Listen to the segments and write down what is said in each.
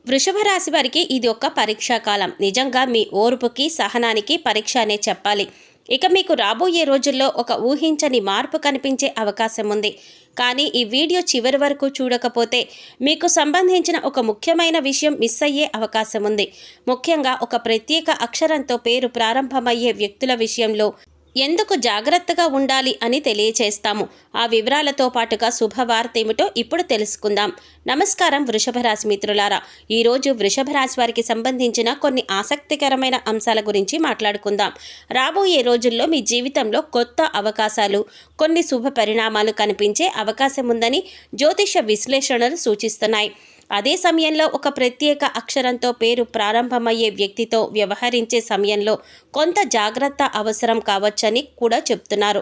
వృషభ రాశి వారికి ఇది ఒక పరీక్షా కాలం. నిజంగా మీ ఓర్పుకి సహనానికి పరీక్ష అనే చెప్పాలి. ఇక మీకు రాబోయే రోజుల్లో ఒక ఊహించని మార్పు కనిపించే అవకాశం ఉంది. కానీ ఈ వీడియో చివరి వరకు చూడకపోతే మీకు సంబంధించిన ఒక ముఖ్యమైన విషయం మిస్ అయ్యే అవకాశం ఉంది. ముఖ్యంగా ఒక ప్రత్యేక అక్షరంతో పేరు ప్రారంభమయ్యే వ్యక్తుల విషయంలో ఎందుకు జాగ్రత్తగా ఉండాలి అని తెలియచేస్తాము. ఆ వివరాలతో పాటుగా శుభవార్త ఏమిటో ఇప్పుడు తెలుసుకుందాం. నమస్కారం వృషభ రాశి మిత్రులారా, ఈరోజు వృషభ రాశి వారికి సంబంధించిన కొన్ని ఆసక్తికరమైన అంశాల గురించి మాట్లాడుకుందాం. రాబోయే రోజుల్లో మీ జీవితంలో కొత్త అవకాశాలు, కొన్ని శుభ పరిణామాలు కనిపించే అవకాశం ఉందని జ్యోతిష విశ్లేషణలు సూచిస్తున్నాయి. అదే సమయంలో ఒక ప్రత్యేక అక్షరంతో పేరు ప్రారంభమయ్యే వ్యక్తితో వ్యవహరించే సమయంలో కొంత జాగ్రత్త అవసరం కావచ్చని కూడా చెప్తున్నారు.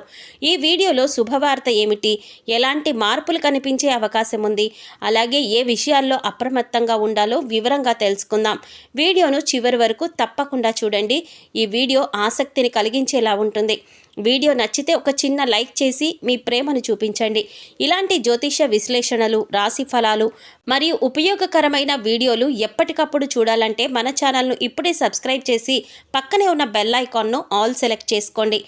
ఈ వీడియోలో శుభవార్త ఏమిటి, ఎలాంటి మార్పులు కనిపించే అవకాశం ఉంది, అలాగే ఏ విషయాల్లో అప్రమత్తంగా ఉండాలో వివరంగా తెలుసుకుందాం. వీడియోను చివరి వరకు తప్పకుండా చూడండి. ఈ వీడియో ఆసక్తిని కలిగించేలా ఉంటుంది. వీడియో నచ్చితే ఒక చిన్న లైక్ చేసి మీ ప్రేమను చూపించండి. ఇలాంటి జ్యోతిష విశ్లేషణలు, రాశి ఫలాలు మరియు ఉపయోగకరమైన వీడియోలు ఎప్పటికప్పుడు చూడాలంటే మన ఛానల్ను ఇప్పుడే సబ్స్క్రైబ్ చేసి పక్కనే ఉన్న బెల్ ఐకాన్ను ఆల్ సెలెక్ట్ చేసుకోండి.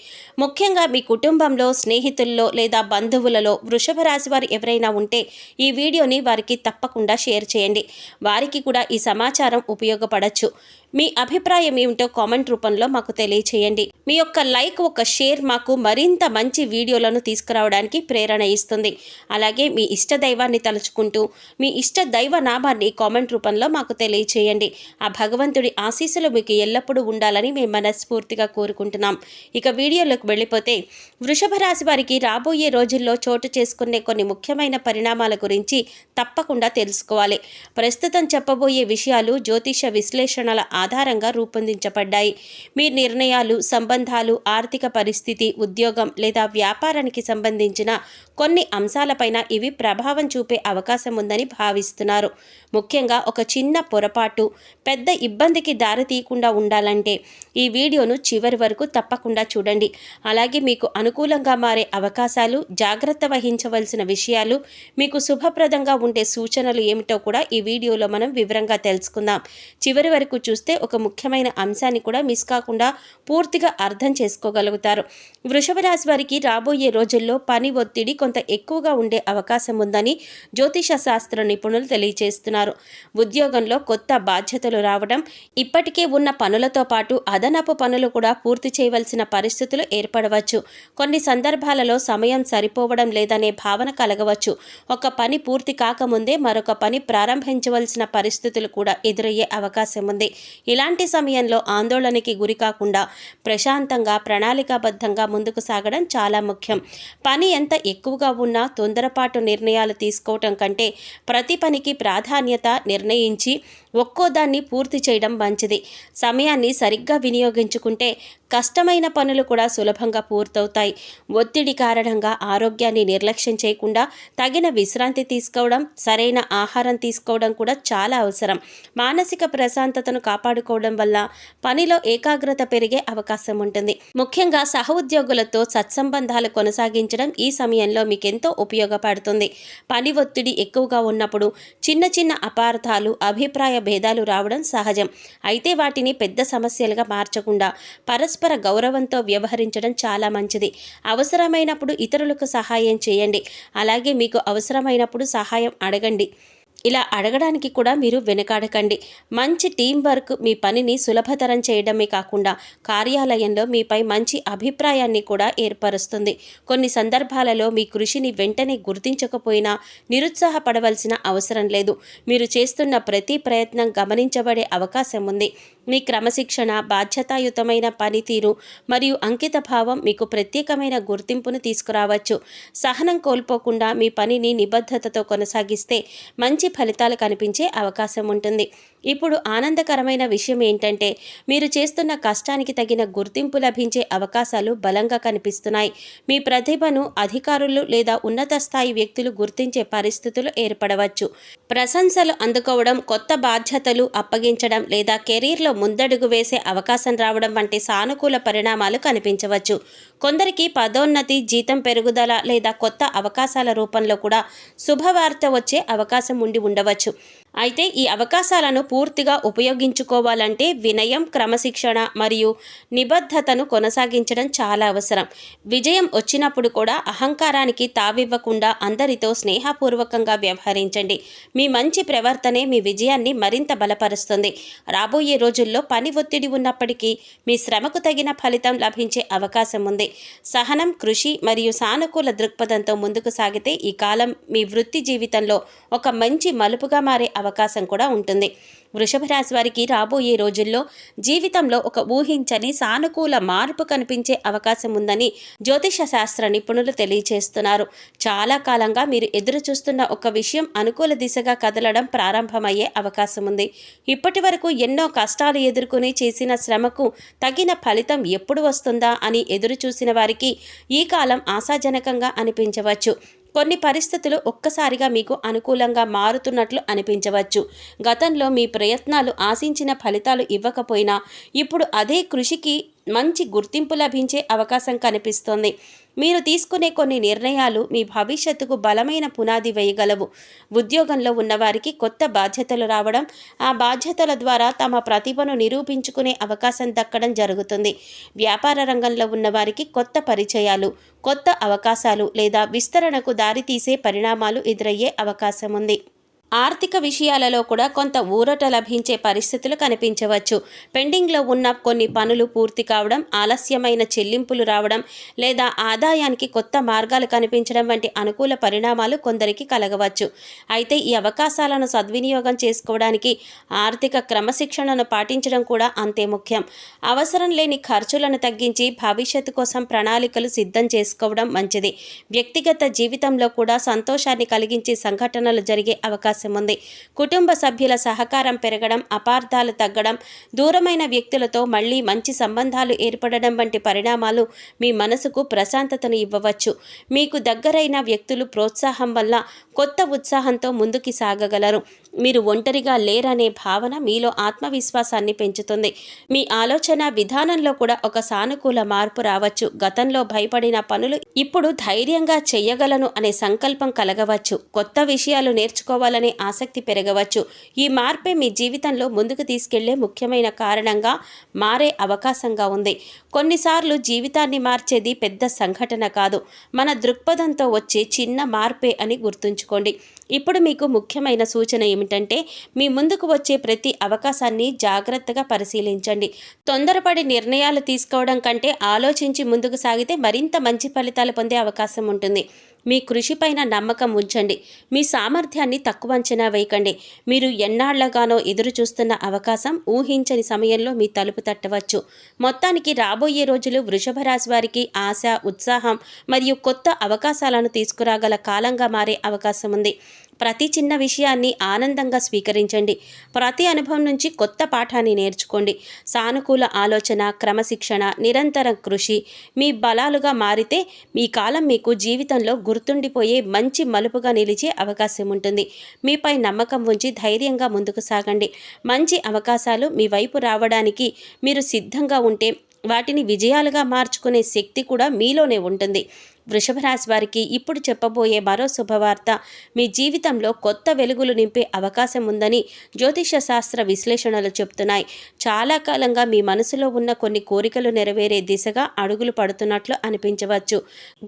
ముఖ్యంగా మీ కుటుంబంలో, స్నేహితుల్లో లేదా బంధువులలో వృషభ రాశి వారు ఎవరైనా ఉంటే ఈ వీడియోని వారికి తప్పకుండా షేర్ చేయండి. వారికి కూడా ఈ సమాచారం ఉపయోగపడచ్చు. మీ అభిప్రాయం ఏమిటో కామెంట్ రూపంలో మాకు తెలియచేయండి. మీ యొక్క లైక్, ఒక షేర్ మాకు మరింత మంచి వీడియోలను తీసుకురావడానికి ప్రేరణ ఇస్తుంది. అలాగే మీ ఇష్ట దైవాన్ని తలుచుకుంటూ మీ ఇష్ట దైవ నామాన్ని కామెంట్ రూపంలో మాకు తెలియచేయండి. ఆ భగవంతుడి ఆశీస్సులు మీకు ఎల్లప్పుడూ ఉండాలని మేము మనస్ఫూర్తిగా కోరుకుంటున్నాం. ఇక వీడియోలోకి వెళ్ళిపోతే, వృషభ రాశి వారికి రాబోయే రోజుల్లో చోటు చేసుకునే కొన్ని ముఖ్యమైన పరిణామాల గురించి తప్పకుండా తెలుసుకోవాలి. ప్రస్తుతం చెప్పబోయే విషయాలు జ్యోతిష విశ్లేషణల ఆధారంగా రూపొందించబడ్డాయి. మీ నిర్ణయాలు, సంబంధాలు, ఆర్థిక పరిస్థితి, ఉద్యోగం లేదా వ్యాపారానికి సంబంధించిన కొన్ని అంశాలపైన ఇవి ప్రభావం చూపే అవకాశం ఉందని భావిస్తున్నారు. ముఖ్యంగా ఒక చిన్న పొరపాటు పెద్ద ఇబ్బందికి దారితీయకుండా ఉండాలంటే ఈ వీడియోను చివరి వరకు తప్పకుండా చూడండి. అలాగే మీకు అనుకూలంగా మారే అవకాశాలు, జాగ్రత్త వహించవలసిన విషయాలు, మీకు శుభప్రదంగా ఉండే సూచనలు ఏమిటో కూడా ఈ వీడియోలో మనం వివరంగా తెలుసుకుందాం. చివరి వరకు చూస్తే ఒక ముఖ్యమైన అంశాన్ని కూడా మిస్ కాకుండా పూర్తిగా అర్థం చేసుకోగలుగుతారు. వృషభ రాశి వారికి రాబోయే రోజుల్లో పని ఒత్తిడి కొంత ఎక్కువగా ఉండే అవకాశం ఉందని జ్యోతిష శాస్త్ర నిపుణులు తెలియజేస్తున్నారు. ఉద్యోగంలో కొత్త బాధ్యతలు రావడం, ఇప్పటికే ఉన్న పనులతో పాటు అదనపు పనులు కూడా పూర్తి చేయవలసిన పరిస్థితులు ఏర్పడవచ్చు. కొన్ని సందర్భాలలో సమయం సరిపోవడం లేదనే భావన కలగవచ్చు. ఒక పని పూర్తి కాకముందే మరొక పని ప్రారంభించవలసిన పరిస్థితులు కూడా ఎదురయ్యే అవకాశం ఉంది. ఇలాంటి సమయంలో ఆందోళనకి గురి కాకుండా ప్రశాంతంగా, ప్రణాళికాబద్ధంగా ముందుకు సాగడం చాలా ముఖ్యం. పని ఎంత ఎక్కువగా ఉన్నా తొందరపాటు నిర్ణయాలు తీసుకోవటం కంటే ప్రతి పనికి ప్రాధాన్యత నిర్ణయించి ఒక్కో దాన్ని పూర్తి చేయడం మంచిది. సమయాన్ని సరిగ్గా వినియోగించుకుంటే కష్టమైన పనులు కూడా సులభంగా పూర్తవుతాయి. ఒత్తిడి కారణంగా ఆరోగ్యాన్ని నిర్లక్ష్యం చేయకుండా తగిన విశ్రాంతి తీసుకోవడం, సరైన ఆహారం తీసుకోవడం కూడా చాలా అవసరం. మానసిక ప్రశాంతతను కాపాడుకోవడం వల్ల పనిలో ఏకాగ్రత పెరిగే అవకాశం ఉంటుంది. ముఖ్యంగా సహోద్యోగులతో సత్సంబంధాలు కొనసాగించడం ఈ సమయంలో మీకెంతో ఉపయోగపడుతుంది. పని ఒత్తిడి ఎక్కువగా ఉన్నప్పుడు చిన్న చిన్న అపార్థాలు, అభిప్రాయ భేదాలు రావడం సహజం. అయితే వాటిని పెద్ద సమస్యలుగా మార్చకుండా పరస్పర గౌరవంతో వ్యవహరించడం చాలా మంచిది. అవసరమైనప్పుడు ఇతరులకు సహాయం చేయండి. అలాగే మీకు అవసరమైనప్పుడు సహాయం అడగండి. ఇలా అడగడానికి కూడా మీరు వెనకాడకండి. మంచి టీం వర్క్ మీ పనిని సులభతరం చేయడమే కాకుండా కార్యాలయంలో మీపై మంచి అభిప్రాయాన్ని కూడా ఏర్పరుస్తుంది. కొన్ని సందర్భాలలో మీ కృషిని వెంటనే గుర్తించకపోయినా నిరుత్సాహపడవలసిన అవసరం లేదు. మీరు చేస్తున్న ప్రతి ప్రయత్నం గమనించబడే అవకాశం ఉంది. మీ క్రమశిక్షణ, బాధ్యతాయుతమైన పనితీరు మరియు అంకిత భావం మీకు ప్రత్యేకమైన గుర్తింపును తీసుకురావచ్చు. సహనం కోల్పోకుండా మీ పనిని నిబద్ధతతో కొనసాగిస్తే మంచి ఫలితాలు కనిపించే అవకాశం ఉంటుంది. ఇప్పుడు ఆనందకరమైన విషయం ఏంటంటే, మీరు చేస్తున్న కష్టానికి తగిన గుర్తింపు లభించే అవకాశాలు బలంగా కనిపిస్తున్నాయి. మీ ప్రతిభను అధికారులు లేదా ఉన్నత స్థాయి వ్యక్తులు గుర్తించే పరిస్థితులు ఏర్పడవచ్చు. ప్రశంసలు అందుకోవడం, కొత్త బాధ్యతలు అప్పగించడం లేదా కెరీర్లో ముందడుగు వేసే అవకాశం రావడం వంటి సానుకూల పరిణామాలు కనిపించవచ్చు. కొందరికి పదోన్నతి, జీతం పెరుగుదల లేదా కొత్త అవకాశాల రూపంలో కూడా శుభవార్త వచ్చే అవకాశం ఉండవచ్చు. అయితే ఈ అవకాశాలను పూర్తిగా ఉపయోగించుకోవాలంటే వినయం, క్రమశిక్షణ మరియు నిబద్ధతను కొనసాగించడం చాలా అవసరం. విజయం వచ్చినప్పుడు కూడా అహంకారానికి తావివ్వకుండా అందరితో స్నేహపూర్వకంగా వ్యవహరించండి. మీ మంచి ప్రవర్తనే మీ విజయాన్ని మరింత బలపరుస్తుంది. రాబోయే రోజుల్లో పని ఒత్తిడి ఉన్నప్పటికీ మీ శ్రమకు తగిన ఫలితం లభించే అవకాశం ఉంది. సహనం, కృషి మరియు సానుకూల దృక్పథంతో ముందుకు సాగితే ఈ కాలం మీ వృత్తి జీవితంలో ఒక మంచి మలుపుగా మారే అవకాశం కూడా ఉంటుంది. వృషభ రాశి వారికి రాబోయే రోజుల్లో జీవితంలో ఒక ఊహించని సానుకూల మార్పు కనిపించే అవకాశం ఉందని జ్యోతిష శాస్త్ర నిపుణులు తెలియజేస్తున్నారు. చాలా కాలంగా మీరు ఎదురు చూస్తున్న ఒక విషయం అనుకూల దిశగా కదలడం ప్రారంభమయ్యే అవకాశం ఉంది. ఇప్పటి వరకు ఎన్నో కష్టాలు ఎదుర్కొని చేసిన శ్రమకు తగిన ఫలితం ఎప్పుడు వస్తుందా అని ఎదురు చూసిన వారికి ఈ కాలం ఆశాజనకంగా అనిపించవచ్చు. కొన్ని పరిస్థితులు ఒక్కసారిగా మీకు అనుకూలంగా మారుతున్నట్లు అనిపించవచ్చు. గతంలో మీ ప్రయత్నాలు ఆశించిన ఫలితాలు ఇవ్వకపోయినా ఇప్పుడు అదే కృషికి మంచి గుర్తింపు లభించే అవకాశం కనిపిస్తోంది. మీరు తీసుకునే కొన్ని నిర్ణయాలు మీ భవిష్యత్తుకు బలమైన పునాది వేయగలవు. ఉద్యోగంలో ఉన్నవారికి కొత్త బాధ్యతలు రావడం, ఆ బాధ్యతల ద్వారా తమ ప్రతిభను నిరూపించుకునే అవకాశం దక్కడం జరుగుతుంది. వ్యాపార రంగంలో ఉన్నవారికి కొత్త పరిచయాలు, కొత్త అవకాశాలు లేదా విస్తరణకు దారితీసే పరిణామాలు ఎదురయ్యే అవకాశం ఉంది. ఆర్థిక విషయాలలో కూడా కొంత ఊరట లభించే పరిస్థితులు కనిపించవచ్చు. పెండింగ్లో ఉన్న కొన్ని పనులు పూర్తి కావడం, ఆలస్యమైన చెల్లింపులు రావడం లేదా ఆదాయానికి కొత్త మార్గాలు కనిపించడం వంటి అనుకూల పరిణామాలు కొందరికి కలగవచ్చు. అయితే ఈ అవకాశాలను సద్వినియోగం చేసుకోవడానికి ఆర్థిక క్రమశిక్షణను పాటించడం కూడా అంతే ముఖ్యం. అవసరం లేని ఖర్చులను తగ్గించి భవిష్యత్తు కోసం ప్రణాళికలు సిద్ధం చేసుకోవడం మంచిది. వ్యక్తిగత జీవితంలో కూడా సంతోషాన్ని కలిగించే సంఘటనలు జరిగే అవకాశం ఉంది. కుటుంబ సభ్యుల సహకారం పెరగడం, అపార్థాలు తగ్గడం, దూరమైన వ్యక్తులతో మళ్ళీ మంచి సంబంధాలు ఏర్పడడం వంటి పరిణామాలు మీ మనసుకు ప్రశాంతతను ఇవ్వవచ్చు. మీకు దగ్గరైన వ్యక్తులు ప్రోత్సాహం వల్ల కొత్త ఉత్సాహంతో ముందుకు సాగగలరు. మీరు ఒంటరిగా లేరనే భావన మీలో ఆత్మవిశ్వాసాన్ని పెంచుతుంది. మీ ఆలోచన విధానంలో కూడా ఒక సానుకూల మార్పు రావచ్చు. గతంలో భయపడిన పనులు ఇప్పుడు ధైర్యంగా చెయ్యగలను అనే సంకల్పం కలగవచ్చు. కొత్త విషయాలు నేర్చుకోవాలనే ఆసక్తి పెరగవచ్చు. ఈ మార్పే మీ జీవితంలో ముందుకు తీసుకెళ్లే ముఖ్యమైన కారణంగా మారే అవకాశంగా ఉంది. కొన్నిసార్లు జీవితాన్ని మార్చేది పెద్ద సంఘటన కాదు, మన దృక్పథంతో వచ్చే చిన్న మార్పే అని గుర్తుంచుకోండి. ఇప్పుడు మీకు ముఖ్యమైన సూచన ఏమిటంటే మీ ముందుకు వచ్చే ప్రతి అవకాశాన్ని జాగ్రత్తగా పరిశీలించండి. తొందరపడి నిర్ణయాలు తీసుకోవడం కంటే ఆలోచించి ముందుకు సాగితే మరింత మంచి ఫలితాలు పొందే అవకాశం ఉంటుంది. మీ కృషిపైన నమ్మకం ఉంచండి. మీ సామర్థ్యాన్ని తక్కువ అంచనా వేయకండి. మీరు ఎన్నాళ్లగానో ఎదురు చూస్తున్న అవకాశం ఊహించని సమయంలో మీ తలుపు తట్టవచ్చు. మొత్తానికి రాబోయే రోజులు వృషభ రాశి వారికి ఆశ, ఉత్సాహం మరియు కొత్త అవకాశాలను తీసుకురాగల కాలంగా మారే అవకాశం ఉంది. ప్రతి చిన్న విషయాన్ని ఆనందంగా స్వీకరించండి. ప్రతి అనుభవం నుంచి కొత్త పాఠాన్ని నేర్చుకోండి. సానుకూల ఆలోచన, క్రమశిక్షణ, నిరంతర కృషి మీ బలాలుగా మారితే మీ కాలం మీకు జీవితంలో గుర్తుండిపోయే మంచి మలుపుగా నిలిచే అవకాశం ఉంటుంది. మీపై నమ్మకం ఉంచి ధైర్యంగా ముందుకు సాగండి. మంచి అవకాశాలు మీ వైపు రావడానికి మీరు సిద్ధంగా ఉంటే వాటిని విజయాలుగా మార్చుకునే శక్తి కూడా మీలోనే ఉంటుంది. వృషభ రాశి వారికి ఇప్పుడు చెప్పబోయే మరో శుభవార్త మీ జీవితంలో కొత్త వెలుగులు నింపే అవకాశం ఉందని జ్యోతిష శాస్త్ర విశ్లేషణలు చెప్తున్నాయి. చాలా కాలంగా మీ మనసులో ఉన్న కొన్ని కోరికలు నెరవేరే దిశగా అడుగులు పడుతున్నట్లు అనిపించవచ్చు.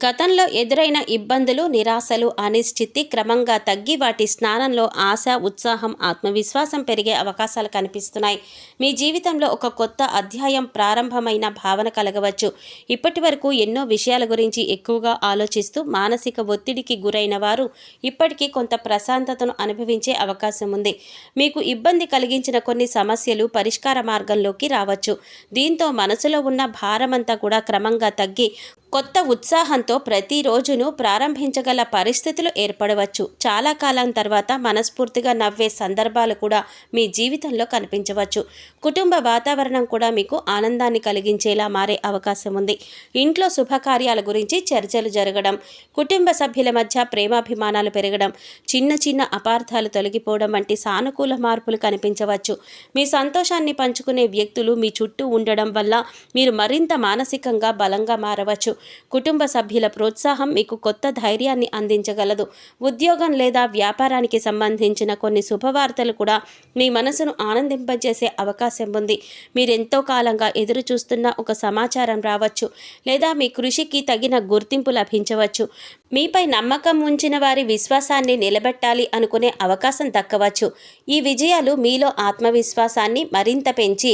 గతంలో ఎదురైన ఇబ్బందులు, నిరాశలు, అనిశ్చితి క్రమంగా తగ్గి వాటి స్థానంలో ఆశ, ఉత్సాహం, ఆత్మవిశ్వాసం పెరిగే అవకాశాలు కనిపిస్తున్నాయి. మీ జీవితంలో ఒక కొత్త అధ్యాయం ప్రారంభమైన భావన కలగవచ్చు. ఇప్పటి వరకు ఎన్నో విషయాల గురించి ఎక్కువగా ఆలోచిస్తూ మానసిక ఒత్తిడికి గురైన వారు ఇప్పటికీ కొంత ప్రశాంతతను అనుభవించే అవకాశం ఉంది. మీకు ఇబ్బంది కలిగించిన కొన్ని సమస్యలు పరిష్కార మార్గంలోకి రావచ్చు. దీంతో మనసులో ఉన్న భారమంతా కూడా క్రమంగా తగ్గి కొత్త ఉత్సాహంతో ప్రతిరోజును ప్రారంభించగల పరిస్థితులు ఏర్పడవచ్చు. చాలా కాలం తర్వాత మనస్ఫూర్తిగా నవ్వే సందర్భాలు కూడా మీ జీవితంలో కనిపించవచ్చు. కుటుంబ వాతావరణం కూడా మీకు ఆనందాన్ని కలిగించేలా మారే అవకాశం ఉంది. ఇంట్లో శుభకార్యాల గురించి చర్చలు జరగడం, కుటుంబ సభ్యుల మధ్య ప్రేమాభిమానాలు పెరగడం, చిన్న చిన్న అపార్థాలు తొలగిపోవడం వంటి సానుకూల మార్పులు కనిపించవచ్చు. మీ సంతోషాన్ని పంచుకునే వ్యక్తులు మీ చుట్టూ ఉండడం వల్ల మీరు మరింత మానసికంగా బలంగా మారవచ్చు. కుటుంబ సభ్యుల ప్రోత్సాహం మీకు కొత్త ధైర్యాన్ని అందించగలదు. ఉద్యోగం లేదా వ్యాపారానికి సంబంధించిన కొన్ని శుభవార్తలు కూడా మీ మనసును ఆనందింపజేసే అవకాశం ఉంది. మీరెంతో కాలంగా ఎదురు చూస్తున్న ఒక సమాచారం రావచ్చు, లేదా మీ కృషికి తగిన గుర్తింపు లభించవచ్చు. మీపై నమ్మకం ఉంచిన వారి విశ్వాసాన్ని నిలబెట్టాలి అనుకునే అవకాశం దక్కవచ్చు. ఈ విజయాలు మీలో ఆత్మవిశ్వాసాన్ని మరింత పెంచి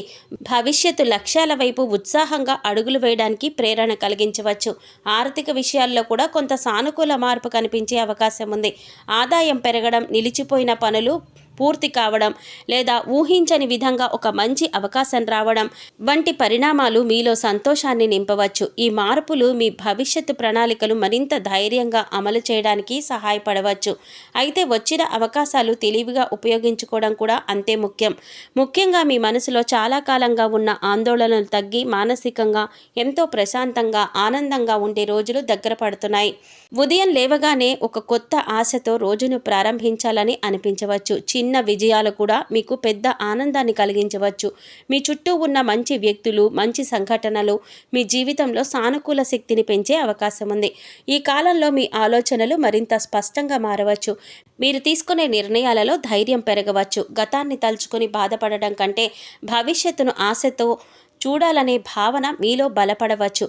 భవిష్యత్తు లక్ష్యాల వైపు ఉత్సాహంగా అడుగులు వేయడానికి ప్రేరణ కలిగించవచ్చు. ఆర్థిక విషయాల్లో కూడా కొంత సానుకూల మార్పు కనిపించే అవకాశం ఉంది. ఆదాయం పెరగడం, నిలిచిపోయిన పనులు పూర్తి కావడం, లేదా ఊహించని విధంగా ఒక మంచి అవకాశం రావడం వంటి పరిణామాలు మీలో సంతోషాన్ని నింపవచ్చు. ఈ మార్పులు మీ భవిష్యత్తు ప్రణాళికలు మరింత ధైర్యంగా అమలు చేయడానికి సహాయపడవచ్చు. అయితే వచ్చిన అవకాశాలు తెలివిగా ఉపయోగించుకోవడం కూడా అంతే ముఖ్యం. ముఖ్యంగా మీ మనసులో చాలా కాలంగా ఉన్న ఆందోళనలు తగ్గి మానసికంగా ఎంతో ప్రశాంతంగా, ఆనందంగా ఉండే రోజులు దగ్గర పడుతున్నాయి. ఉదయం లేవగానే ఒక కొత్త ఆశతో రోజును ప్రారంభించాలని అనిపించవచ్చు. చిన్న విజయాలు కూడా మీకు పెద్ద ఆనందాన్ని కలిగించవచ్చు. మీ చుట్టూ ఉన్న మంచి వ్యక్తులు, మంచి సంఘటనలు మీ జీవితంలో సానుకూల శక్తిని పెంచే అవకాశం ఉంది. ఈ కాలంలో మీ ఆలోచనలు మరింత స్పష్టంగా మారవచ్చు. మీరు తీసుకునే నిర్ణయాలలో ధైర్యం పెరగవచ్చు. గతాన్ని తలుచుకొని బాధపడడం కంటే భవిష్యత్తును ఆశతో చూడాలనే భావన మీలో బలపడవచ్చు.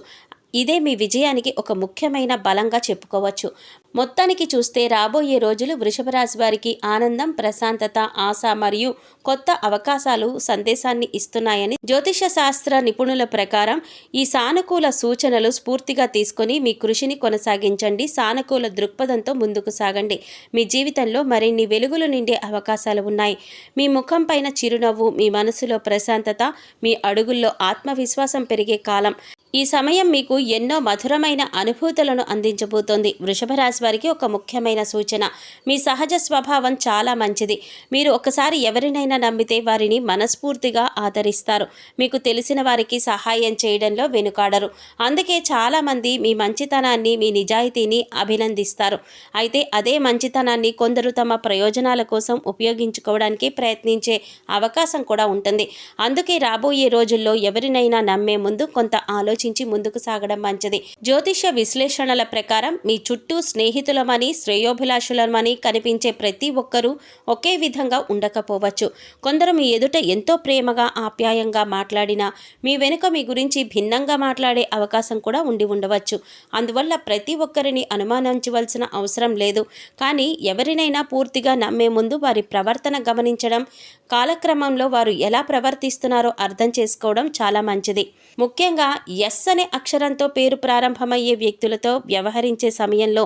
ఇదే మీ విజయానికి ఒక ముఖ్యమైన బలంగా చెప్పుకోవచ్చు. మొత్తానికి చూస్తే రాబోయే రోజులు వృషభ రాశి వారికి ఆనందం, ప్రశాంతత, ఆశ మరియు కొత్త అవకాశాలు సందేశాన్ని ఇస్తున్నాయని జ్యోతిష శాస్త్ర నిపుణుల ప్రకారం ఈ సానుకూల సూచనలు స్ఫూర్తిగా తీసుకొని మీ కృషిని కొనసాగించండి. సానుకూల దృక్పథంతో ముందుకు సాగండి. మీ జీవితంలో మరిన్ని వెలుగులు నిండే అవకాశాలు ఉన్నాయి. మీ ముఖం పైన చిరునవ్వు, మీ మనసులో ప్రశాంతత, మీ అడుగుల్లో ఆత్మవిశ్వాసం పెరిగే కాలం. ఈ సమయం మీకు ఎన్నో మధురమైన అనుభూతులను అందించబోతోంది. వృషభ రాశి వారికి ఒక ముఖ్యమైన సూచన: మీ సహజ స్వభావం చాలా మంచిది. మీరు ఒకసారి ఎవరినైనా నమ్మితే వారిని మనస్ఫూర్తిగా ఆదరిస్తారు. మీకు తెలిసిన వారికి సహాయం చేయడంలో వెనుకాడరు. అందుకే చాలామంది మీ మంచితనాన్ని, మీ నిజాయితీని అభినందిస్తారు. అయితే అదే మంచితనాన్ని కొందరు తమ ప్రయోజనాల కోసం ఉపయోగించుకోవడానికి ప్రయత్నించే అవకాశం కూడా ఉంటుంది. అందుకే రాబోయే రోజుల్లో ఎవరినైనా నమ్మే ముందు కొంత ఆలోచించి ముందుకు సాగడం మంచిది. జ్యోతిష విశ్లేషణల ప్రకారం మీ చుట్టూ స్నేహితులమని, శ్రేయోభిలాషులమని కనిపించే ప్రతి ఒక్కరూ ఒకే విధంగా ఉండకపోవచ్చు. కొందరు మీ ఎదుట ఎంతో ప్రేమగా, ఆప్యాయంగా మాట్లాడినా మీ వెనుక మీ గురించి భిన్నంగా మాట్లాడే అవకాశం కూడా ఉండవచ్చు. అందువల్ల ప్రతి ఒక్కరిని అనుమానించవలసిన అవసరం లేదు. కానీ ఎవరినైనా పూర్తిగా నమ్మే ముందు వారి ప్రవర్తన గమనించడం, కాలక్రమంలో వారు ఎలా ప్రవర్తిస్తున్నారో అర్థం చేసుకోవడం చాలా మంచిది. ముఖ్యంగా ఎస్ అనే అక్షరంతో పేరు ప్రారంభమయ్యే వ్యక్తులతో వ్యవహరించే సమయంలో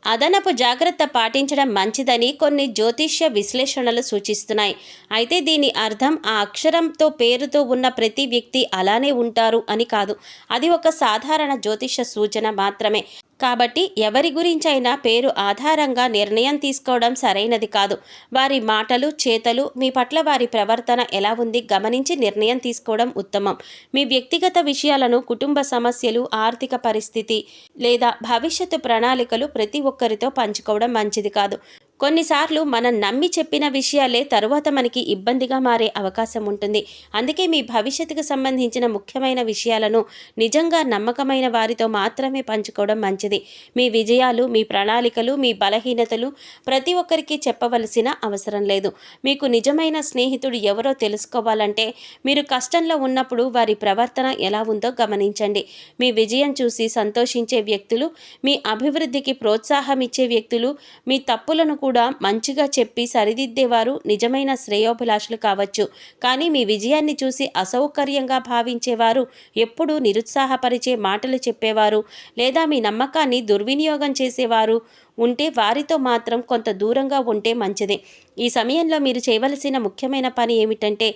అదనపు జాగ్రత్త పాటించడం మంచిదని కొన్ని జ్యోతిష్య విశ్లేషణలు సూచిస్తున్నాయి. అయితే దీని అర్థం ఆ అక్షరంతో పేరుతో ఉన్న ప్రతి వ్యక్తి అలానే ఉంటారు అని కాదు. అది ఒక సాధారణ జ్యోతిష సూచన మాత్రమే. కాబట్టి ఎవరి గురించైనా పేరు ఆధారంగా నిర్ణయం తీసుకోవడం సరైనది కాదు. వారి మాటలు, చేతలు, మీ పట్ల వారి ప్రవర్తన ఎలా ఉంది గమనించి నిర్ణయం తీసుకోవడం ఉత్తమం. మీ వ్యక్తిగత విషయాలను, కుటుంబ సమస్యలు, ఆర్థిక పరిస్థితి లేదా భవిష్యత్తు ప్రణాళికలు ప్రతి ఒక్కరితో పంచుకోవడం మంచిది కాదు. కొన్నిసార్లు మనం నమ్మి చెప్పిన విషయాలే తరువాత మనకి ఇబ్బందిగా మారే అవకాశం ఉంటుంది. అందుకే మీ భవిష్యత్తుకు సంబంధించిన ముఖ్యమైన విషయాలను నిజంగా నమ్మకమైన వారితో మాత్రమే పంచుకోవడం మంచిది. మీ విజయాలు, మీ ప్రణాళికలు, మీ బలహీనతలు ప్రతి ఒక్కరికి చెప్పవలసిన అవసరం లేదు. మీకు నిజమైన స్నేహితుడు ఎవరో తెలుసుకోవాలంటే మీరు కష్టంలో ఉన్నప్పుడు వారి ప్రవర్తన ఎలా ఉందో గమనించండి. మీ విజయం చూసి సంతోషించే వ్యక్తులు, మీ అభివృద్ధికి ప్రోత్సాహం ఇచ్చే వ్యక్తులు, మీ తప్పులను కూడా మంచిగా చెప్పి సరిదిద్దేవారు నిజమైన శ్రేయోభిలాషులు కావచ్చు. కానీ మీ విజయాన్ని చూసి అసౌకర్యంగా భావించేవారు, ఎప్పుడూ నిరుత్సాహపరిచే మాటలు చెప్పేవారు లేదా మీ నమ్మకాన్ని దుర్వినియోగం చేసేవారు ఉంటే వారితో మాత్రం కొంత దూరంగా ఉంటే మంచిది. ఈ సమయంలో మీరు చేయవలసిన ముఖ్యమైన పని ఏమిటంటే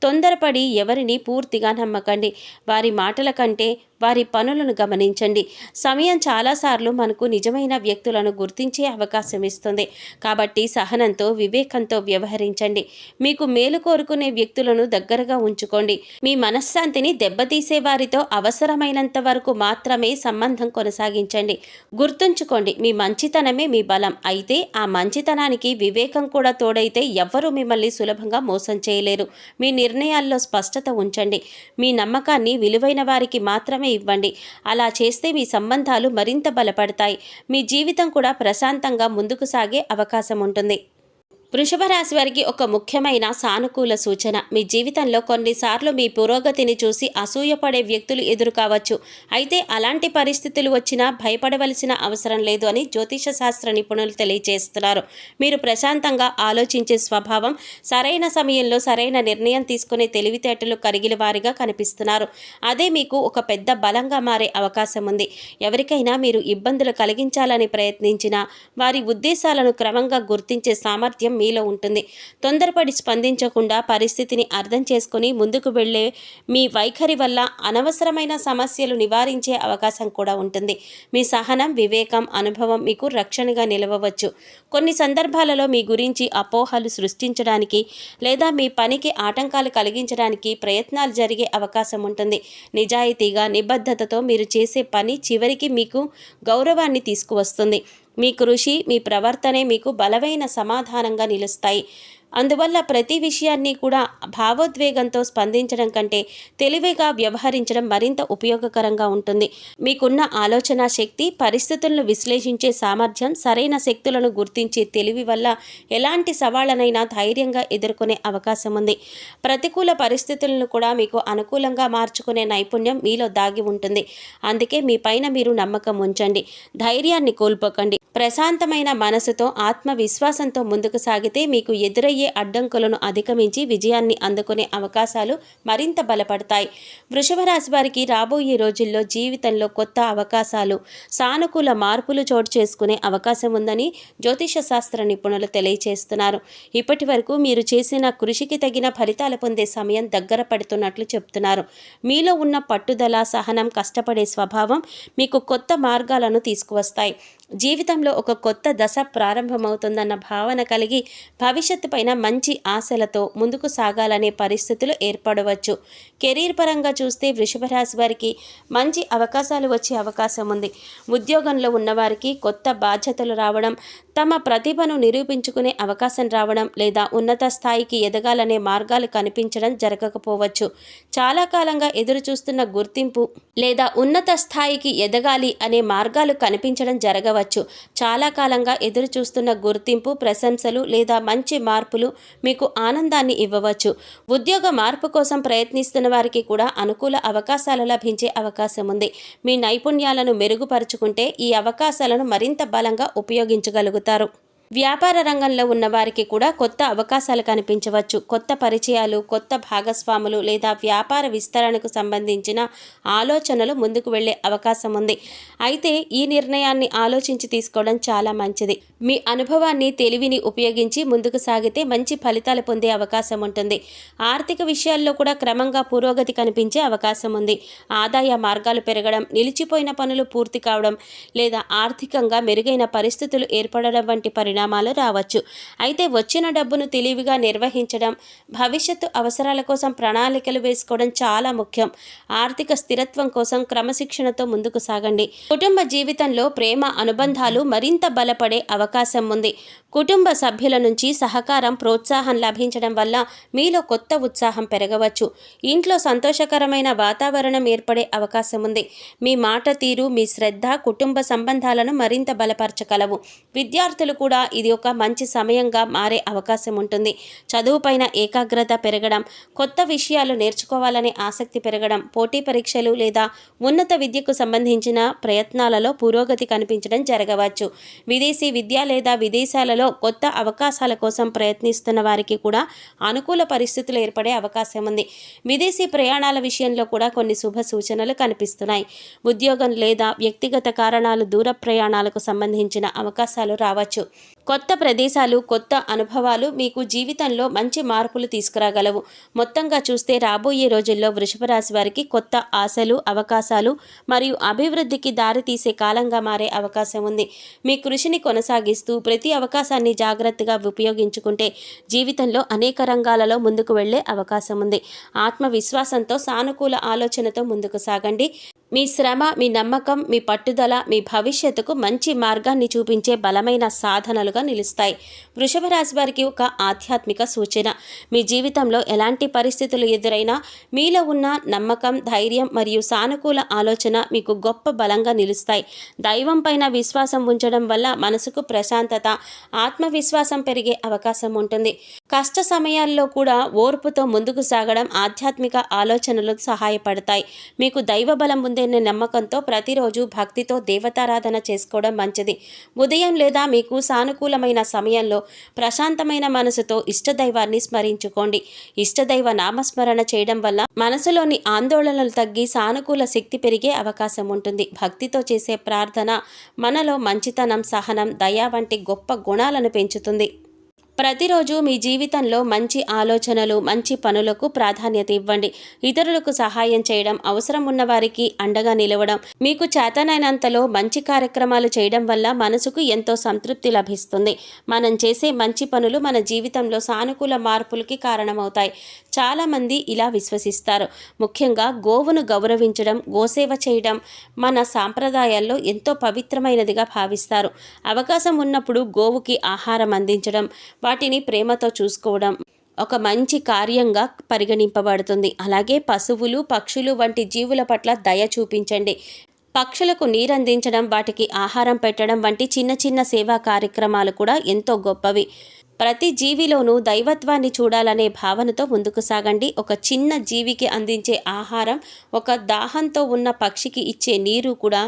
తొందరపడి ఎవరిని పూర్తిగా నమ్మకండి. వారి మాటల కంటే వారి పనులను గమనించండి. సమయం చాలాసార్లు మనకు నిజమైన వ్యక్తులను గుర్తించే అవకాశం ఇస్తుంది. కాబట్టి సహనంతో, వివేకంతో వ్యవహరించండి. మీకు మేలు కోరుకునే వ్యక్తులను దగ్గరగా ఉంచుకోండి. మీ మనశ్శాంతిని దెబ్బతీసే వారితో అవసరమైనంత వరకు మాత్రమే సంబంధం కొనసాగించండి. గుర్తుంచుకోండి, మీ మంచితనమే మీ బలం. అయితే ఆ మంచితనానికి వివేకం కూడా తోడైతే ఎవ్వరూ మిమ్మల్ని సులభంగా మోసం చేయలేరు. మీ నిర్ణయాల్లో స్పష్టత ఉంచండి. మీ నమ్మకాన్ని విలువైన వారికి మాత్రమే ఇవ్వండి. అలా చేస్తే మీ సంబంధాలు మరింత బలపడతాయి. మీ జీవితం కూడా ప్రశాంతంగా ముందుకు సాగే అవకాశం ఉంటుంది. వృషభ రాశి వారికి ఒక ముఖ్యమైన సానుకూల సూచన. మీ జీవితంలో కొన్నిసార్లు మీ పురోగతిని చూసి అసూయపడే వ్యక్తులు ఎదురు కావచ్చు. అయితే అలాంటి పరిస్థితులు వచ్చినా భయపడవలసిన అవసరం లేదు అని జ్యోతిష శాస్త్ర నిపుణులు తెలియజేస్తున్నారు. మీరు ప్రశాంతంగా ఆలోచించే స్వభావం, సరైన సమయంలో సరైన నిర్ణయం తీసుకునే తెలివితేటలు కలిగిన వారిగా కనిపిస్తున్నారు. అదే మీకు ఒక పెద్ద బలంగా మారే అవకాశం ఉంది. ఎవరికైనా మీరు ఇబ్బందులు కలిగించాలని ప్రయత్నించినా వారి ఉద్దేశాలను క్రమంగా గుర్తించే సామర్థ్యం మీలో ఉంటుంది. తొందరపడి స్పందించకుండా పరిస్థితిని అర్థం చేసుకుని ముందుకు వెళ్ళే మీ వైఖరి వల్ల అనవసరమైన సమస్యలు నివారించే అవకాశం కూడా ఉంటుంది. మీ సహనం, వివేకం, అనుభవం మీకు రక్షణగా నిలవవచ్చు. కొన్ని సందర్భాలలో మీ గురించి అపోహలు సృష్టించడానికి లేదా మీ పనికి ఆటంకాలు కలిగించడానికి ప్రయత్నాలు జరిగే అవకాశం ఉంటుంది. నిజాయితీగా, నిబద్ధతతో మీరు చేసే పని చివరికి మీకు గౌరవాన్ని తీసుకువస్తుంది. మీ కృషి, మీ ప్రవర్తనే మీకు బలమైన సమాధానంగా నిలుస్తాయి. అందువల్ల ప్రతి విషయాన్ని కూడా భావోద్వేగంతో స్పందించడం కంటే తెలివిగా వ్యవహరించడం మరింత ఉపయోగకరంగా ఉంటుంది. మీకున్న ఆలోచన శక్తి, పరిస్థితులను విశ్లేషించే సామర్థ్యం, సరైన శక్తులను గుర్తించే తెలివి వల్ల ఎలాంటి సవాళ్లనైనా ధైర్యంగా ఎదుర్కొనే అవకాశం ఉంది. ప్రతికూల పరిస్థితులను కూడా మీకు అనుకూలంగా మార్చుకునే నైపుణ్యం మీలో దాగి ఉంటుంది. అందుకే మీ పైన మీరు నమ్మకం ఉంచండి. ధైర్యాన్ని కోల్పోకండి. ప్రశాంతమైన మనసుతో, ఆత్మవిశ్వాసంతో ముందుకు సాగితే మీకు ఎదురయ్యే అడ్డంకులను అధిగమించి విజయాన్ని అందుకునే అవకాశాలు మరింత బలపడతాయి. వృషభ రాశి వారికి రాబోయే రోజుల్లో జీవితంలో కొత్త అవకాశాలు, సానుకూల మార్పులు చోటు చేసుకునే అవకాశం ఉందని జ్యోతిష శాస్త్ర నిపుణులు తెలియజేస్తున్నారు. ఇప్పటి వరకు మీరు చేసిన కృషికి తగిన ఫలితాలు పొందే సమయం దగ్గర పడుతున్నట్లు చెప్తున్నారు. మీలో ఉన్న పట్టుదల, సహనం, కష్టపడే స్వభావం మీకు కొత్త మార్గాలను తీసుకువస్తాయి. జీవితంలో ఒక కొత్త దశ ప్రారంభమవుతుందన్న భావన కలిగి భవిష్యత్తు పైన మంచి ఆశలతో ముందుకు సాగాలనే పరిస్థితులు ఏర్పడవచ్చు. కెరీర్ పరంగా చూస్తే వృషభ రాశి వారికి మంచి అవకాశాలు వచ్చే అవకాశం ఉంది. ఉద్యోగంలో ఉన్నవారికి కొత్త బాధ్యతలు రావడం, తమ ప్రతిభను నిరూపించుకునే అవకాశం రావడం లేదా ఉన్నత స్థాయికి ఎదగాలనే మార్గాలు కనిపించడం జరగకపోవచ్చు. చాలా కాలంగా ఎదురు చూస్తున్న గుర్తింపు లేదా ఉన్నత స్థాయికి ఎదగాలి అనే మార్గాలు కనిపించడం జరగవచ్చు. చాలా కాలంగా ఎదురు చూస్తున్న గుర్తింపు, ప్రశంసలు లేదా మంచి మార్పులు మీకు ఆనందాన్ని ఇవ్వవచ్చు. ఉద్యోగ మార్పు కోసం ప్రయత్నిస్తున్న వారికి కూడా అనుకూల అవకాశాలు లభించే అవకాశం ఉంది. మీ నైపుణ్యాలను మెరుగుపరుచుకుంటే ఈ అవకాశాలను మరింత బలంగా ఉపయోగించగలుగుతారు. వ్యాపార రంగంలో ఉన్న వారికి కూడా కొత్త అవకాశాలు కనిపించవచ్చు. కొత్త పరిచయాలు, కొత్త భాగస్వాములు లేదా వ్యాపార విస్తరణకు సంబంధించిన ఆలోచనలు ముందుకు వెళ్ళే అవకాశం ఉంది. అయితే ఈ నిర్ణయాన్ని ఆలోచించి తీసుకోవడం చాలా మంచిది. మీ అనుభవాన్ని, తెలివిని ఉపయోగించి ముందుకు సాగితే మంచి ఫలితాలు పొందే అవకాశం ఉంటుంది. ఆర్థిక విషయాల్లో కూడా క్రమంగా పురోగతి కనిపించే అవకాశం ఉంది. ఆదాయ మార్గాలు పెరగడం, నిలిచిపోయిన పనులు పూర్తి కావడం లేదా ఆర్థికంగా మెరుగైన పరిస్థితులు ఏర్పడడం వంటి పరిణామాలు రావచ్చు. అయితే వచ్చిన డబ్బును తెలివిగా నిర్వహించడం, భవిష్యత్తు అవసరాల కోసం ప్రణాళికలు వేసుకోవడం చాలా ముఖ్యం. ఆర్థిక స్థిరత్వం కోసం క్రమశిక్షణతో ముందుకు సాగండి. కుటుంబ జీవితంలో ప్రేమ అనుబంధాలు మరింత బలపడే అవకాశం ఉంది. కుటుంబ సభ్యుల నుంచి సహకారం, ప్రోత్సాహం లభించడం వల్ల మీలో కొత్త ఉత్సాహం పెరగవచ్చు. ఇంట్లో సంతోషకరమైన వాతావరణం ఏర్పడే అవకాశం ఉంది. మీ మాట తీరు, మీ శ్రద్ధ కుటుంబ సంబంధాలను మరింత బలపరచగలవు. విద్యార్థులు కూడా ఇది ఒక మంచి సమయంగా మారే అవకాశం ఉంటుంది. చదువుపైన ఏకాగ్రత పెరగడం, కొత్త విషయాలు నేర్చుకోవాలనే ఆసక్తి పెరగడం, పోటీ పరీక్షలు లేదా ఉన్నత విద్యకు సంబంధించిన ప్రయత్నాలలో పురోగతి కనిపించడం జరగవచ్చు. విదేశీ విద్య లేదా విదేశాలలో కొత్త అవకాశాల కోసం ప్రయత్నిస్తున్న వారికి కూడా అనుకూల పరిస్థితులు ఏర్పడే అవకాశం ఉంది. విదేశీ ప్రయాణాల విషయంలో కూడా కొన్ని శుభ సూచనలు కనిపిస్తున్నాయి. ఉద్యోగం లేదా వ్యక్తిగత కారణాలు దూర ప్రయాణాలకు సంబంధించిన అవకాశాలు రావచ్చు. కొత్త ప్రదేశాలు, కొత్త అనుభవాలు మీకు జీవితంలో మంచి మార్పులు తీసుకురాగలవు. మొత్తంగా చూస్తే రాబోయే రోజుల్లో వృషభ రాశి వారికి కొత్త ఆశలు, అవకాశాలు మరియు అభివృద్ధికి దారితీసే కాలంగా మారే అవకాశం ఉంది. మీ కృషిని కొనసాగిస్తూ ప్రతి అవకాశాన్ని జాగ్రత్తగా ఉపయోగించుకుంటే జీవితంలో అనేక రంగాలలో ముందుకు వెళ్లే అవకాశం ఉంది. ఆత్మవిశ్వాసంతో, సానుకూల ఆలోచనతో ముందుకు సాగండి. మీ శ్రమ, మీ నమ్మకం, మీ పట్టుదల మీ భవిష్యత్తుకు మంచి మార్గాన్ని చూపించే బలమైన సాధనలుగా నిలుస్తాయి. వృషభ రాశి వారికి ఒక ఆధ్యాత్మిక సూచన. మీ జీవితంలో ఎలాంటి పరిస్థితులు ఎదురైనా మీలో ఉన్న నమ్మకం, ధైర్యం మరియు సానుకూల ఆలోచన మీకు గొప్ప బలంగా నిలుస్తాయి. దైవం పైన విశ్వాసం ఉంచడం వల్ల మనసుకు ప్రశాంతత, ఆత్మవిశ్వాసం పెరిగే అవకాశం ఉంటుంది. కష్ట సమయాల్లో కూడా ఓర్పుతో ముందుకు సాగడం ఆధ్యాత్మిక ఆలోచనలు సహాయపడతాయి. మీకు దైవ బలం ఉందనే నమ్మకంతో ప్రతిరోజు భక్తితో దేవతారాధన చేసుకోవడం మంచిది. ఉదయం లేదా మీకు సానుకూలమైన సమయంలో ప్రశాంతమైన మనసుతో ఇష్టదైవాన్ని స్మరించుకోండి. ఇష్టదైవ నామస్మరణ చేయడం వల్ల మనసులోని ఆందోళనలు తగ్గి సానుకూల శక్తి పెరిగే అవకాశం ఉంటుంది. భక్తితో చేసే ప్రార్థన మనలో మంచితనం, సహనం, దయ వంటి గొప్ప గుణాలను పెంచుతుంది. ప్రతిరోజు మీ జీవితంలో మంచి ఆలోచనలు, మంచి పనులకు ప్రాధాన్యత ఇవ్వండి. ఇతరులకు సహాయం చేయడం, అవసరం ఉన్న వారికి అండగా నిలవడం, మీకు చేతనైనంతలో మంచి కార్యక్రమాలు చేయడం వల్ల మనసుకు ఎంతో సంతృప్తి లభిస్తుంది. మనం చేసే మంచి పనులు మన జీవితంలో సానుకూల మార్పులకి కారణమవుతాయి. చాలామంది ఇలా విశ్వసిస్తారు. ముఖ్యంగా గోవును గౌరవించడం, గోసేవ చేయడం మన సాంప్రదాయాల్లో ఎంతో పవిత్రమైనదిగా భావిస్తారు. అవకాశం ఉన్నప్పుడు గోవుకి ఆహారం అందించడం, వాటిని ప్రేమతో చూసుకోవడం ఒక మంచి కార్యంగా పరిగణింపబడుతుంది. అలాగే పశువులు, పక్షులు వంటి జీవుల పట్ల దయ చూపించండి. పక్షులకు నీరందించడం, వాటికి ఆహారం పెట్టడం వంటి చిన్న చిన్న సేవా కార్యక్రమాలు కూడా ఎంతో గొప్పవి. ప్రతి జీవిలోనూ దైవత్వాన్ని చూడాలనే భావనతో ముందుకు సాగండి. ఒక చిన్న జీవికి అందించే ఆహారం, ఒక దాహంతో ఉన్న పక్షికి ఇచ్చే నీరు కూడా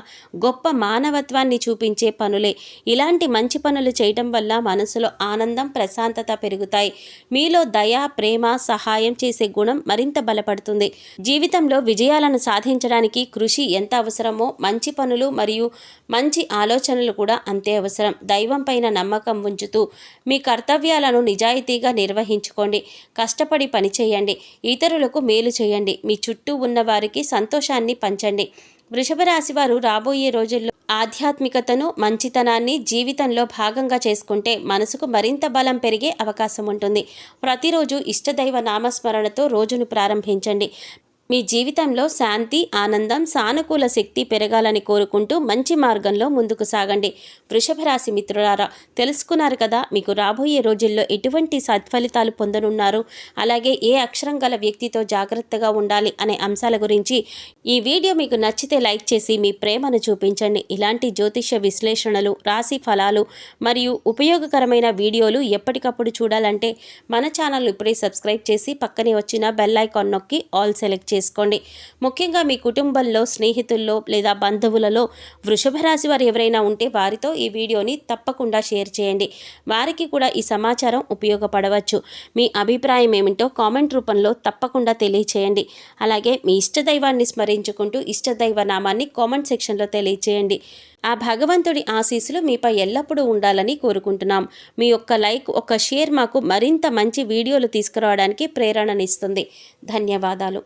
గొప్ప మానవత్వాన్ని చూపించే పనులే. ఇలాంటి మంచి పనులు చేయడం వల్ల మనసులో ఆనందం, ప్రశాంతత పెరుగుతాయి. మీలో దయ, ప్రేమ, సహాయం చేసే గుణం మరింత బలపడుతుంది. జీవితంలో విజయాలను సాధించడానికి కృషి ఎంత అవసరమో మంచి పనులు మరియు మంచి ఆలోచనలు కూడా అంతే అవసరం. దైవం పైన నమ్మకం ఉంచుతూ మీ కర్తవ్యాలను నిజాయితీగా నిర్వహించుకోండి. కష్టపడి పనిచేయండి. ఇతరులకు మేలు చేయండి. మీ చుట్టూ ఉన్న వారికి సంతోషాన్ని పంచండి. వృషభ రాశి వారు రాబోయే రోజుల్లో ఆధ్యాత్మికతను, మంచితనాన్ని జీవితంలో భాగంగా చేసుకుంటే మనసుకు మరింత బలం పెరిగే అవకాశం ఉంటుంది. ప్రతిరోజు ఇష్టదైవ నామస్మరణతో రోజును ప్రారంభించండి. మీ జీవితంలో శాంతి, ఆనందం, సానుకూల శక్తి పెరగాలని కోరుకుంటూ మంచి మార్గంలో ముందుకు సాగండి. వృషభ రాశి మిత్రులారా, తెలుసుకున్నారు కదా మీకు రాబోయే రోజుల్లో ఎటువంటి సత్ఫలితాలు పొందనున్నారు, అలాగే ఏ అక్షరం గల వ్యక్తితో జాగ్రత్తగా ఉండాలి అనే అంశాల గురించి. ఈ వీడియో మీకు నచ్చితే లైక్ చేసి మీ ప్రేమను చూపించండి. ఇలాంటి జ్యోతిష్య విశ్లేషణలు, రాశి ఫలాలు మరియు ఉపయోగకరమైన వీడియోలు ఎప్పటికప్పుడు చూడాలంటే మన ఛానల్ ఇప్పుడే సబ్స్క్రైబ్ చేసి పక్కనే వచ్చిన బెల్ ఐకాన్ నొక్కి ఆల్ సెలెక్ట్ చేసుకోండి. ముఖ్యంగా మీ కుటుంబంలో, స్నేహితుల్లో లేదా బంధువులలో వృషభ రాశి వారు ఎవరైనా ఉంటే వారితో ఈ వీడియోని తప్పకుండా షేర్ చేయండి. వారికి కూడా ఈ సమాచారం ఉపయోగపడవచ్చు. మీ అభిప్రాయం ఏమిటో కామెంట్ రూపంలో తప్పకుండా తెలియచేయండి. అలాగే మీ ఇష్టదైవాన్ని స్మరించుకుంటూ ఇష్టదైవ నామాన్ని కామెంట్ సెక్షన్లో తెలియచేయండి. ఆ భగవంతుడి ఆశీస్సులు మీపై ఎల్లప్పుడూ ఉండాలని కోరుకుంటున్నాం. మీ యొక్క లైక్, ఒక షేర్ మాకు మరింత మంచి వీడియోలు తీసుకురావడానికి ప్రేరణనిస్తుంది. ధన్యవాదాలు.